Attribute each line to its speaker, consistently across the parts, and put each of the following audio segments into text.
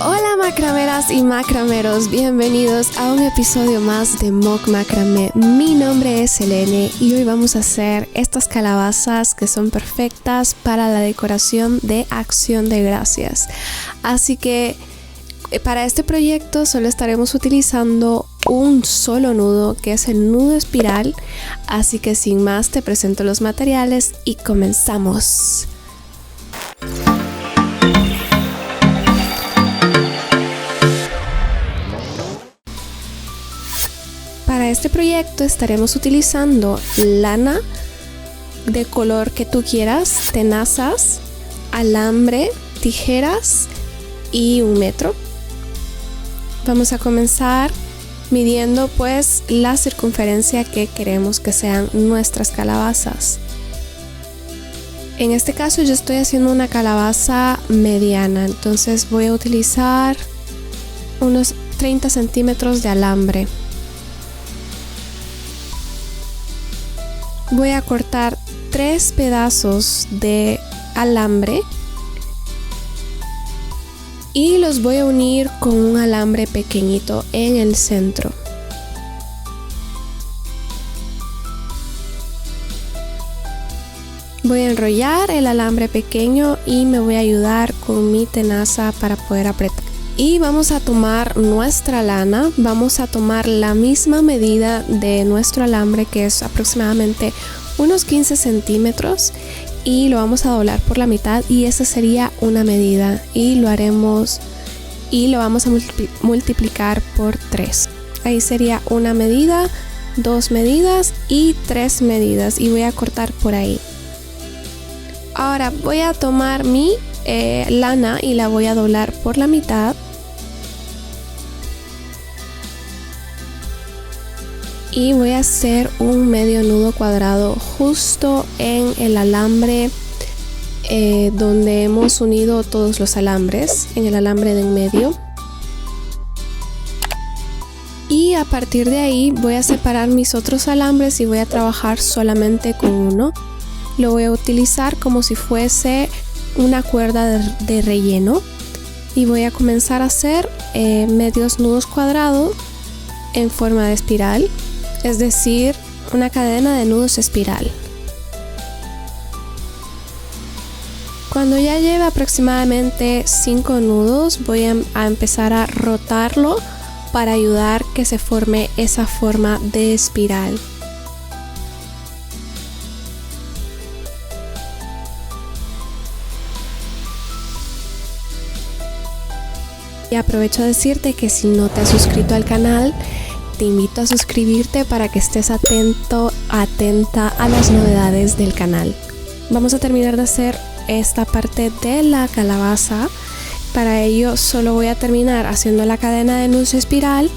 Speaker 1: Hola macrameras y macrameros, bienvenidos a un episodio más de Mock Macramé. Mi nombre es Selene y hoy vamos a hacer estas calabazas que son perfectas para la decoración de Acción de Gracias. Así que para este proyecto solo estaremos utilizando un solo nudo, que es el nudo espiral. Así que sin más te presento los materiales y comenzamos. Para este proyecto estaremos utilizando lana de color que tú quieras, tenazas, alambre, tijeras y 1 metro. Vamos a comenzar midiendo pues la circunferencia que queremos que sean nuestras calabazas. En este caso yo estoy haciendo una calabaza mediana, entonces voy a utilizar unos 30 centímetros de alambre. Voy a cortar 3 pedazos de alambre y los voy a unir con un alambre pequeñito en el centro. Voy a enrollar el alambre pequeño y me voy a ayudar con mi tenaza para poder apretar. Y vamos a tomar nuestra lana, vamos a tomar la misma medida de nuestro alambre, que es aproximadamente unos 15 centímetros, y lo vamos a doblar por la mitad y esa sería una medida, y lo haremos y lo vamos a multiplicar por 3. Ahí sería una medida, 2 medidas y 3 medidas, y voy a cortar por ahí. Ahora voy a tomar mi lana y la voy a doblar por la mitad y voy a hacer un medio nudo cuadrado justo en el alambre donde hemos unido todos los alambres, en el alambre de en medio. Y a partir de ahí voy a separar mis otros alambres y voy a trabajar solamente con uno. Lo voy a utilizar como si fuese una cuerda de relleno y voy a comenzar a hacer medios nudos cuadrados en forma de espiral, es decir, una cadena de nudos espiral. Cuando ya lleve aproximadamente 5 nudos voy a empezar a rotarlo para ayudar que se forme esa forma de espiral. Y aprovecho a decirte que si no te has suscrito al canal, te invito a suscribirte para que estés atenta a las novedades del canal. Vamos a terminar de hacer esta parte de la calabaza. Para ello solo voy a terminar haciendo la cadena de nudos espiral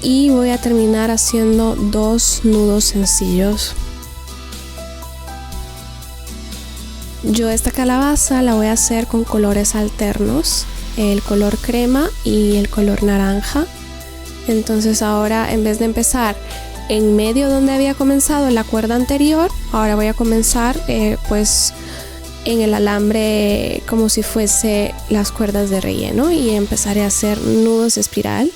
Speaker 1: y voy a terminar haciendo 2 nudos sencillos. Yo esta calabaza la voy a hacer con colores alternos, el color crema y el color naranja. Entonces ahora, en vez de empezar en medio donde había comenzado la cuerda anterior, ahora voy a comenzar pues en el alambre como si fuese las cuerdas de relleno y empezaré a hacer nudos espiral.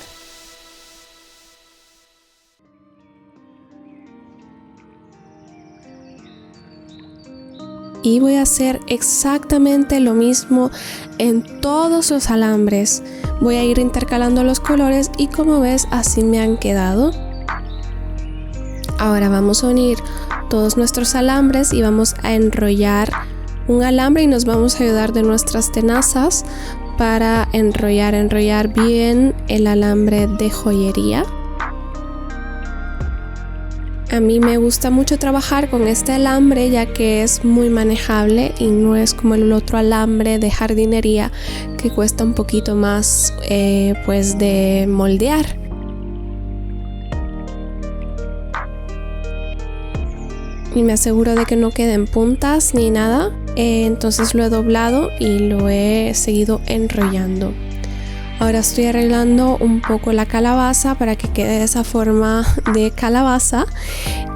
Speaker 1: Y voy a hacer exactamente lo mismo en todos los alambres. Voy a ir intercalando los colores y como ves así me han quedado. Ahora vamos a unir todos nuestros alambres y vamos a enrollar un alambre y nos vamos a ayudar de nuestras tenazas para enrollar bien el alambre de joyería. A mí me gusta mucho trabajar con este alambre ya que es muy manejable y no es como el otro alambre de jardinería que cuesta un poquito más pues de moldear. Y me aseguro de que no queden puntas ni nada, entonces lo he doblado y lo he seguido enrollando. Ahora estoy arreglando un poco la calabaza para que quede de esa forma de calabaza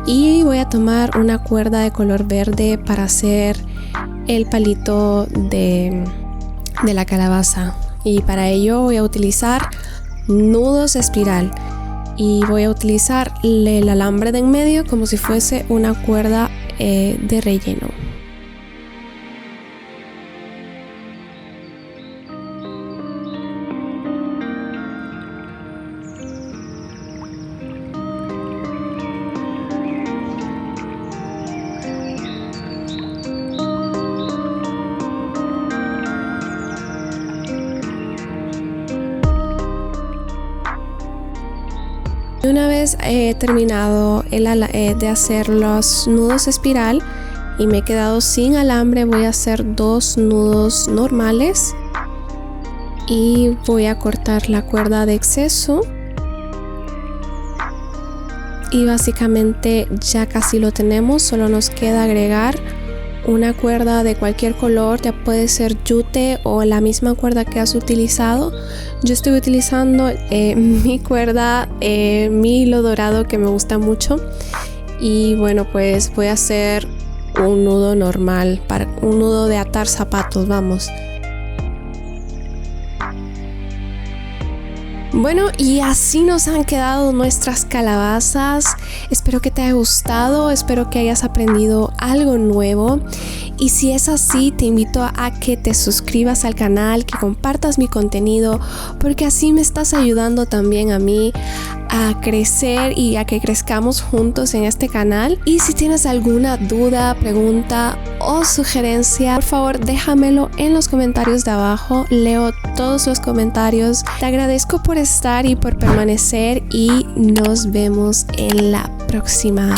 Speaker 1: y voy a tomar una cuerda de color verde para hacer el palito de la calabaza. y para ello voy a utilizar nudos espiral y voy a utilizar el alambre de en medio como si fuese una cuerda de relleno. Una vez he terminado de hacer los nudos espiral y me he quedado sin alambre, voy a hacer 2 nudos normales y voy a cortar la cuerda de exceso y básicamente ya casi lo tenemos. Solo nos queda agregar una cuerda de cualquier color, ya puede ser yute o la misma cuerda que has utilizado. Yo estoy utilizando mi cuerda, mi hilo dorado que me gusta mucho, y bueno, pues voy a hacer un nudo normal, un nudo de atar zapatos, vamos. Bueno, y así nos han quedado nuestras calabazas. Espero que te haya gustado, espero que hayas aprendido algo nuevo. Y si es así, te invito a que te suscribas al canal, que compartas mi contenido, porque así me estás ayudando también a mí a crecer y a que crezcamos juntos en este canal. Y si tienes alguna duda, pregunta o sugerencia, por favor déjamelo en los comentarios de abajo. Leo todos los comentarios. Te agradezco por estar y por permanecer, y nos vemos en la próxima.